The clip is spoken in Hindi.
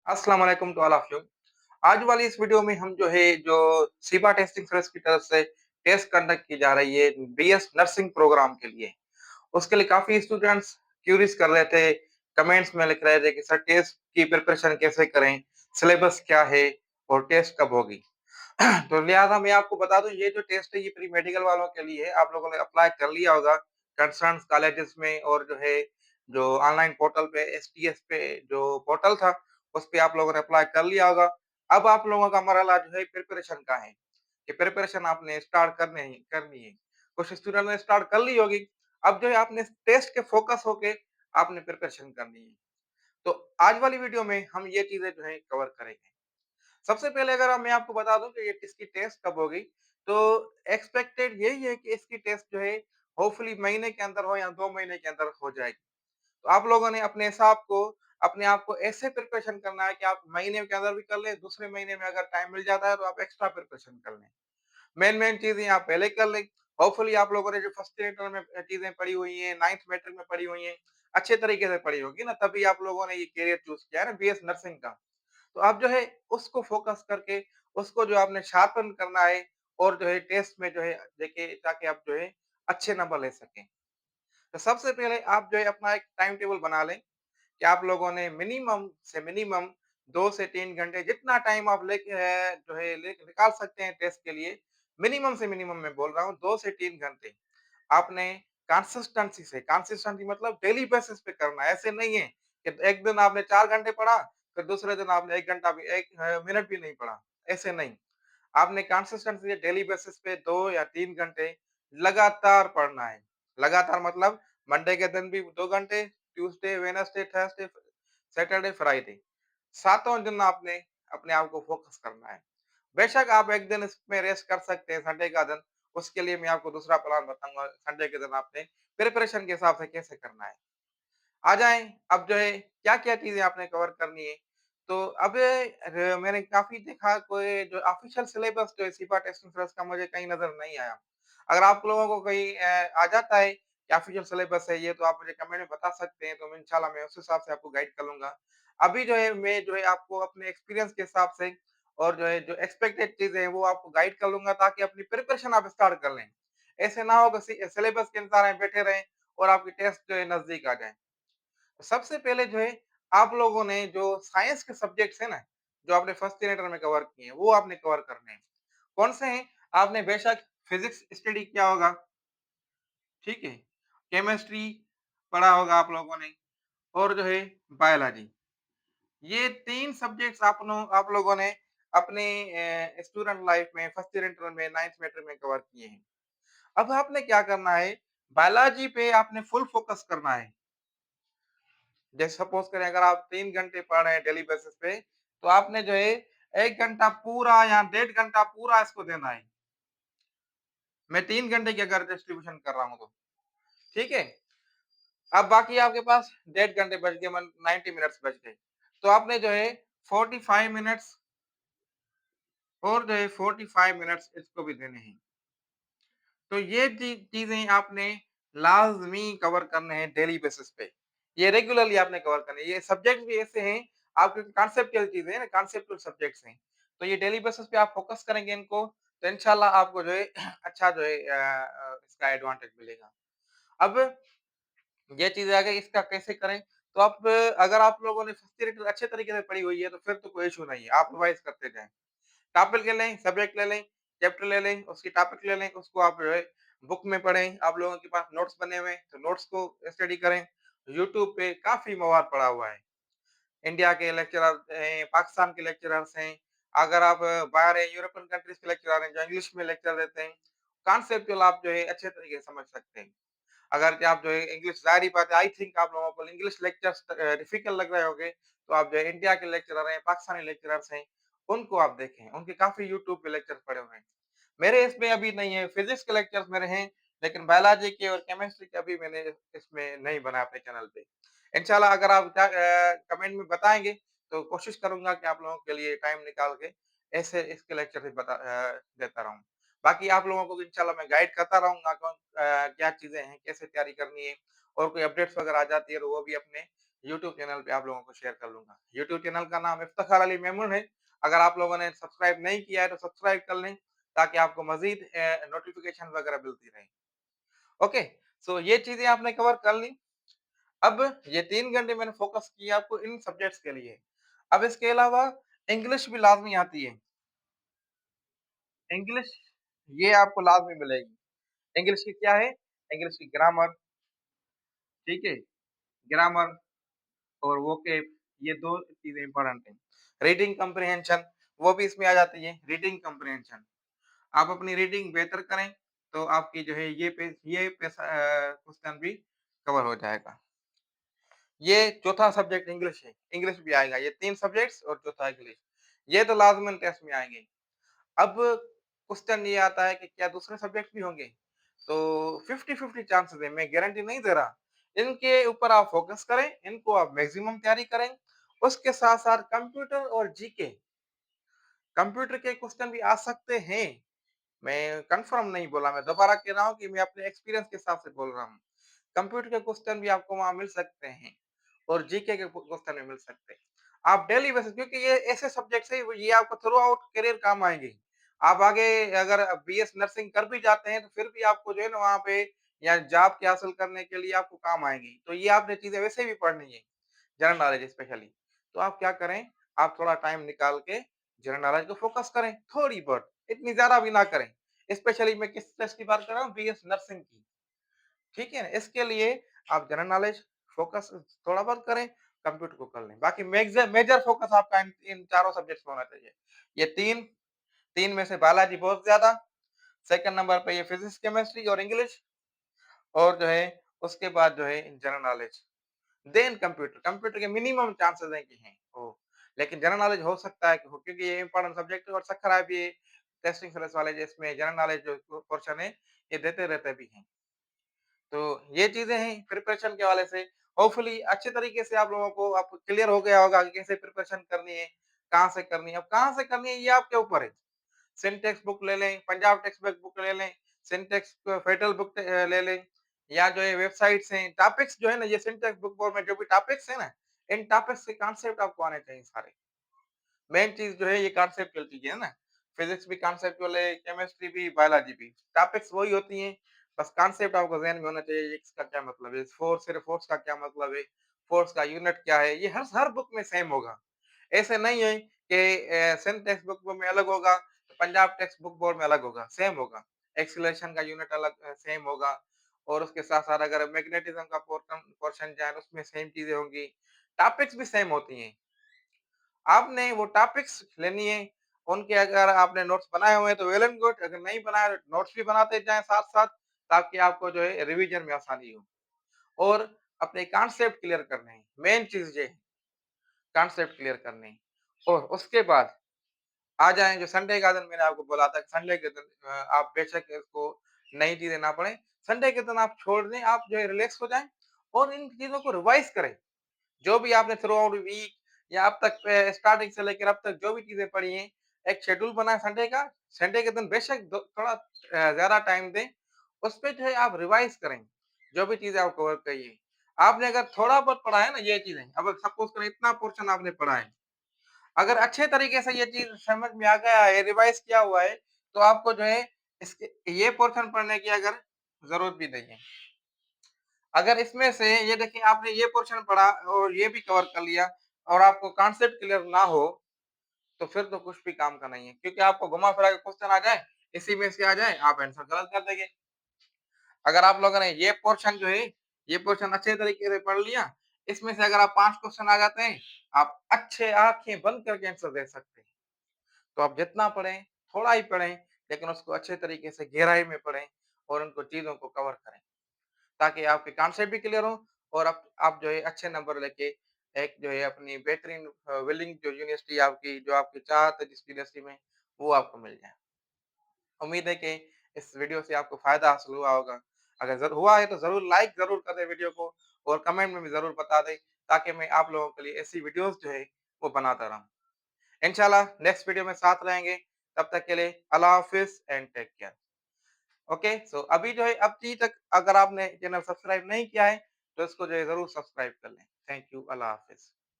अस्सलाम वालेकुम टू ऑल ऑफ यू। आज वाली इस वीडियो में हम जो सीबा टेस्टिंग सर्विस की तरफ से टेस्ट कंडक्ट की जा रही है बीएस नर्सिंग प्रोग्राम के लिए। उसके लिए काफ़ी स्टूडेंट्स क्यूरीज कर रहे थे, कमेंट्स में लिख रहे थे कि सर टेस्ट की प्रिपरेशन कैसे करें? सिलेबस क्या है? और टेस्ट कब होगी? तो लिहाज़ा मैं आपको बता दूँ ये जो टेस्ट है ये प्री मेडिकल वालों के लिए है। आप लोगों ने अप्लाई कर लिया होगा कंसर्न्स कॉलेजेस में और जो ऑनलाइन पोर्टल पे एसटीएस पे जो पोर्टल था, उस पे आप लोगों ने अप्लाई कर लिया होगा। अब आप लोगों का मरहला जो है प्रिपरेशन का है, कि प्रिपरेशन आपने स्टार्ट करनी है। कुछ स्टूडेंट ने स्टार्ट कर ली होगी। अब जो है आपने टेस्ट के फोकस होके आपने प्रिपरेशन करनी है। तो आज वाली वीडियो में हम ये चीज़ें जो है कवर करेंगे। सबसे पहले अगर मैं आपको बता दूं कि ये इसकी टेस्ट कब होगी, तो एक्सपेक्टेड यही है कि इसकी टेस्ट जो है होपफुली महीने के अंदर हो या 2 महीने के अंदर हो जाएगी। तो आप लोगों ने अपने आप को ऐसे प्रिपरेशन करना है कि आप महीने के अंदर भी कर लें, दूसरे महीने में अगर टाइम मिल जाता है तो आप एक्स्ट्रा प्रिपरेशन कर लें। मेन चीज़ें आप पहले कर लें। होपफुली आप लोगों ने जो फर्स्ट सेमेस्टर में चीज़ें पढ़ी हुई हैं, 9th मैट्रिक में पढ़ी हुई हैं, अच्छे तरीके से पढ़ी होगी ना, तभी आप लोगों ने ये करियर चूज़ किया है ना बीएस नर्सिंग का। तो आप जो है उसको फ़ोकस करके उसको जो आपने शार्पन करना है और जो है टेस्ट में जो है देखिए ताकि आप जो है अच्छे नंबर ले सकें। तो सबसे पहले आप जो है अपना एक टाइम टेबल बना लें कि आप लोगों ने मिनिमम 2 से 3 घंटे जितना टाइम आप लेके जो है ले निकाल सकते हैं टेस्ट के लिए, मिनिमम से मिनिमम मैं बोल रहा हूँ 2 से 3 घंटे। आपने कंसिस्टेंसी मतलब डेली बेसिस पे करना है। ऐसे नहीं है कि एक दिन आपने 4 घंटे पढ़ा, फिर दूसरे दिन आपने 1 घंटा भी 1 मिनट भी नहीं पढ़ा, ऐसे नहीं। आपने कंसिस्टेंटली डेली बेसिस पे 2 या 3 घंटे लगातार पढ़ना है। लगातार मतलब मंडे के दिन भी 2 घंटे, Tuesday, Wednesday, Thursday, Saturday, Friday, सातों दिन आपने अपने आप को फोकस करना है। बेशक आप एक दिन इसमें रेस्ट कर सकते हैं संडे का दिन, उसके लिए मैं आपको दूसरा प्लान बताऊँगा संडे के दिन आपने प्रिपरेशन के हिसाब से कैसे करना है। आ जाएँ, अब जो है क्या-क्या चीज़ें आपने कवर करनी है। तो अब मैंने काफ़ी देखा कोई जो ऑफ़िशियल सिलेबस जो है सिपा टेस्टिंग सर्विस का मुझे कहीं नज़र नहीं आया। अगर आप लोगों को कहीं आ जाता है कि ऑफ़िशियल सिलेबस है ये तो आप मुझे कमेंट में बता सकते हैं, तो मैं इंशाल्लाह मैं उस हिसाब से आपको गाइड कर लूँगा। अभी जो है मैं जो है आपको अपने एक्सपीरियंस के हिसाब से और जो एक्सपेक्टेड चीज़ें हैं वो आपको गाइड कर लूँगा ताकि अपनी प्रिपरेशन आप स्टार्ट कर लें। ऐसे ना हो कि सिलेबस के अनुसार आप बैठे रहें और आपकी टेस्ट जो है नज़दीक आ जाए। सबसे पहले जो है आप लोगों ने जो साइंस के सब्जेक्ट्स हैं ना, जो आपने फर्स्ट सेमेस्टर में कवर किए हैं, वो आपने कवर करने हैं। कौन से हैं? आपने बेशक फिजिक्स स्टडी किया होगा, ठीक है? केमिस्ट्री पढ़ा होगा आप लोगों ने और जो है बायोलॉजी। ये 3 सब्जेक्ट्स आप लोगों ने अपने स्टूडेंट लाइफ में फर्स्ट सेमेस्टर में, 9th सेमेस्टर में कवर किए हैं। अब आपने क्या करना है, बायोलॉजी पे आपने फुल फोकस करना है। जैसे सपोज करें अगर आप 3 घंटे पढ़ रहे हैं डेली बेसिस पे, तो आपने जो है 1 घंटा पूरा या डेढ़ घंटा पूरा इसको देना है। मैं 3 घंटे की अगर डिस्ट्रीब्यूशन कर रहा हूँ तो, ठीक है? अब बाकी आपके पास डेढ़ घंटे बच गए मन 90 मिनट्स बच गए। तो आपने जो है 45 मिनट्स और जो है 45 मिनट्स इसको भी देने हैं। तो ये चीज़ें आपने लाज़मी कवर करने हैं डेली बेसिस पे। ये रेगुलरली आपने कवर करने हैं। ये सब्जेक्ट भी ऐसे हैं, आपके कॉन्सेप्चुअल चीज़ें हैं ना, कॉन्सेप्चुअल सब्जेक्ट्स हैं। तो ये डेली बेसिस पे आप फोकस करेंगे इनको, तो इंशाल्लाह आपको जो है अच्छा जो है इसका एडवांटेज मिलेगा। अब ये चीज़ आ गई इसका कैसे करें? तो आप अगर आप लोगों ने फर्स्ट यूनिट अच्छे तरीके से पढ़ी हुई है, तो फिर तो कोई इश्यू नहीं है, आप रिवाइज़ करते जाएँ। टॉपिक ले लें, सब्जेक्ट ले लें, चैप्टर ले लें, उसकी टॉपिक ले लें, उसको आप जो है बुक में पढ़ें। आप लोगों के पास नोट्स बने हुए हैं, तो नोट्स को स्टडी करें। यूट्यूब पे काफ़ी मवाद पड़ा हुआ है। इंडिया के लेक्चरर हैं, पाकिस्तान के लेक्चरर्स हैं। अगर आप बाहर हैं, यूरोपियन कंट्रीज़ के लेक्चरर हैं, जो इंग्लिश में लेक्चर देते हैं। कॉन्सेप्चुअल आप जो है अच्छे तरीके से समझ सकते हैं। अगर कि आप जो है इंग्लिश ज़ाहिर ही बात है, आई थिंक आप लोगों को इंग्लिश लेक्चर्स डिफिकल्ट लग रहे होंगे, तो आप जो है इंडिया के लेक्चरर हैं, पाकिस्तानी लेक्चरर्स हैं, उनको आप देखें। उनके काफ़ी यूट्यूब पे लेक्चर्स पड़े हुए हैं। मेरे इसमें अभी नहीं है, फिज़िक्स के लेक्चर्स मेरे हैं, लेकिन बायोलॉजी के और केमिस्ट्री के अभी मैंने इसमें नहीं बनाया अपने चैनल पे। इंशाल्लाह अगर आप कमेंट में बताएँगे, तो कोशिश करूँगा कि आप लोगों के लिए टाइम निकाल के ऐसे इसके लेक्चर भी देता रहूँ। बाकी आप लोगों को इंशाल्लाह मैं गाइड करता रहूँगा क्या चीज़ें हैं, कैसे तैयारी करनी है और कोई अपडेट्स वगैरह आ जाती है, तो वो भी अपने यूट्यूब चैनल पे आप लोगों को शेयर कर लूँगा। यूट्यूब चैनल का नाम इफ्तिखार अली मेमून है। अगर आप लोगों ने सब्सक्राइब नहीं किया है तो सब्सक्राइब कर लें ताकि आपको मज़ीद नोटिफ़िकेशन वगैरह मिलती रहे। ओके, सो ये चीज़ें आपने कवर कर ली। अब ये 3 घंटे मैंने फ़ोकस किया आपको इन सब्जेक्ट्स के लिए। अब इसके अलावा इंग्लिश भी लाज़मी आती है। इंग्लिश ये आपको लाज़मी मिलेगी। इंग्लिश की क्या है? इंग्लिश की ग्रामर, ठीक है? ग्रामर और वोकैब ये 2 चीज़ें इम्पोर्टेंट हैं। रीडिंग कम्प्रिहेंशन वो भी इसमें आ जाती है, रीडिंग कम्प्रिहेंशन। आप अपनी रीडिंग बेहतर करें, तो आपकी जो है ये क्वेश्चन भी कवर हो जाएगा। ये चौथा सब्जेक्ट इंग्लिश है, इंग्लिश भी आएगा। ये 3 सब्जेक्ट्स और चौथा इंग्लिश। ये तो लाज़िमन टेस्ट में आएँगे। अब क्वेश्चन ये आता है कि क्या दूसरे सब्जेक्ट भी होंगे? तो 50-50 चांसेस है, मैं गारंटी नहीं दे रहा। इनके ऊपर आप फ़ोकस करें, इनको आप मैक्सिमम तैयारी करें। उसके साथ-साथ कंप्यूटर और जीके, कंप्यूटर के क्वेश्चन भी आ सकते हैं। मैं कन्फर्म नहीं बोला, मैं दोबारा कह रहा हूँ कि मैं अपने एक्सपीरियंस के हिसाब से बोल रहा हूँ। कंप्यूटर के क्वेश्चन भी आपको वहाँ मिल सकते हैं और जीके के क्वेश्चन भी मिल सकते हैं। आप डेली बेसिस क्योंकि ये ऐसे सब्जेक्ट्स हैं ये आपको थ्रू आउट करियर काम आएँगे। आप आगे अगर बीएस नर्सिंग कर भी जाते हैं तो फिर भी आपको जो है ना वहाँ पे या जॉब के हासिल करने के लिए आपको काम आएँगी। तो ये आपने चीज़ें वैसे भी पढ़नी है, जनरल नॉलेज स्पेशली। तो आप क्या करें, आप थोड़ा टाइम निकाल के जनरल नॉलेज को फोकस करें, थोड़ी बहुत, इतनी ज़्यादा भी ना करें। स्पेशली मैं किस टेस्ट की बात कर रहा हूँ बीएस नर्सिंग की। ठीक है ना? इसके लिए आप जनरल नॉलेज फोकस थोड़ा बहुत करें, कंप्यूटर को कर लें। बाकी मेजर फोकस आपका इन इन चारों सब्जेक्ट्स पे होना चाहिए। ये 3 में से बायोलॉजी बहुत ज़्यादा, सेकंड नंबर पे ये फिजिक्स, केमिस्ट्री और इंग्लिश और जो है उसके बाद जो है general knowledge, then computer. Computer के मिनिमम चांसेस हैं कि हैं हो, लेकिन जनरल नॉलेज हो सकता है कि हो क्योंकि ये इम्पोर्टेंट सब्जेक्ट है और सख्त है भी टेस्टिंग सर्विस वाले जिसमें जनरल नॉलेज जो पोर्शन है, ये देते रहते भी हैं। तो ये चीज़ें हैं प्रिपरेशन के हवाले से। होपफुली अच्छे तरीके से आप लोगों को अब क्लियर हो गया होगा कि कैसे प्रिपरेशन करनी है, कहाँ से करनी है। अब कहाँ से करनी है ये आपके ऊपर है। सिंटेक्स बुक ले लें, पंजाब टेक्स्ट बुक ले लें, सिंटेक्स फेडरल बुक ले लें या जो है वेबसाइट्स हैं, टॉपिक्स जो है ना ये सिंटेक्स बुक बोर्ड में जो भी टॉपिक्स है ना, इन टॉपिक्स के कॉन्सेप्ट आपको आने चाहिए सारे। मेन चीज़ जो है ये कॉन्सेप्चुअल चीज़ें है ना, फिज़िक्स भी कॉन्सेप्चुअल है, केमिस्ट्री भी, बायोलॉजी भी। टॉपिक्स वही होती हैं, बस कॉन्सेप्ट आपको ज़हन में होना चाहिए, इसका क्या मतलब है, फ़ोर्स का क्या मतलब है, फ़ोर्स का यूनिट क्या है, ये हर बुक में सेम होगा। ऐसे नहीं है कि सेम टेक्स्ट बुक में अलग होगा, तो पंजाब टेक्स्ट बुक बोर्ड में अलग होगा, सेम होगा। एक्सीलरेशन का यूनिट अलग सेम होगा और उसके साथ-साथ अगर मैग्नेटिज़्म का पोर्शन जाए, तो उसमें सेम चीज़ें होंगी। टॉपिक्स भी सेम होती हैं। आपने वो टॉपिक्स लेनी है, उनके अगर आपने नोट्स बनाए हुए हैं तो वेल एंड गुड, अगर नहीं बनाए तो नोट्स भी बनाते जाएँ साथ-साथ ताकि आपको जो है रिवीजन में आसानी हो और अपने कॉन्सेप्ट क्लियर करने हैं, मेन चीज़ ये है, कॉन्सेप्ट क्लियर करने हैं और उसके बाद आ जाएँ जो संडे का दिन मैंने आपको बोला था कि संडे के दिन आप बेशक इसको नई चीज़ें ना पढ़ें, संडे के दिन आप छोड़ दें, आप जो है रिलैक्स हो जाएँ और इन चीज़ों को रिवाइज़ करें। जो भी आपने थ्रू आउट वीक या अब तक स्टार्टिंग से लेकर अब तक जो भी चीज़ें पढ़ी हैं, एक शेड्यूल बनाएँ संडे का। संडे के दिन बेशक दो थोड़ा ज़्यादा टाइम दें, उसपे जो है आप रिवाइज़ करें, जो भी चीज़ें आपको कवर कही है। आपने अगर थोड़ा बहुत पढ़ा है ना ये चीज़ें, अब सपोज़ करें इतना पोर्शन आपने पढ़ा है, अगर अच्छे तरीके से ये चीज़ समझ में आ गया है, रिवाइज़ किया हुआ है, तो आपको जो है इसके ये पोर्शन पढ़ने की अगर ज़रूरत भी नहीं है। अगर इसमें से ये देखिए आपने ये पोर्शन पढ़ा और ये भी कवर कर लिया और आपको कॉन्सेप्ट क्लियर ना हो, तो फिर तो कुछ भी काम का नहीं है। क्योंकि आपको घुमा-फिरा के क्वेश्चन आ जाए, इसी में से आ जाए, आप आंसर गलत कर देंगे। अगर आप लोगों ने ये पोर्शन जो है, ये पोर्शन अच्छे तरीके से पढ़ लिया, इसमें से अगर आप 5 क्वेश्चन आ जाते हैं, आप अच्छे आँखें बंद करके आंसर दे सकते हैं। तो आप जितना पढ़ें, थोड़ा ही पढ़ें, लेकिन उसको अच्छे तरीके से गहराई में पढ़ें और उनको चीज़ों को कवर करें। ताकि आपके कॉन्सेप्ट भी क्लियर हो और आप जो है अच्छे नंबर लेके एक जो है अपनी बेहतरीन विलिंग जो यूनिवर्सिटी आपकी जो आपकी चाहत है जिस यूनिवर्सिटी में वो आपको मिल जाए। उम्मीद है कि इस वीडियो से आपको फ़ायदा हासिल हुआ होगा। अगर हुआ है तो ज़रूर लाइक ज़रूर कर दें वीडियो को और कमेंट में भी ज़रूर बता दें ताकि मैं आप लोगों के लिए ऐसी वीडियोज़ जो है वो बनाता रहूँ। इंशाल्लाह नेक्स्ट वीडियो में साथ रहेंगे। तब तक के लिए अल्लाह हाफ़िज़ एंड टेक केयर। ओके, सो अभी जो है अब तक अगर आपने चैनल सब्सक्राइब नहीं किया है तो इसको जो है ज़रूर सब्सक्राइब कर लें। थैंक यू, अल्लाह हाफ़िज़।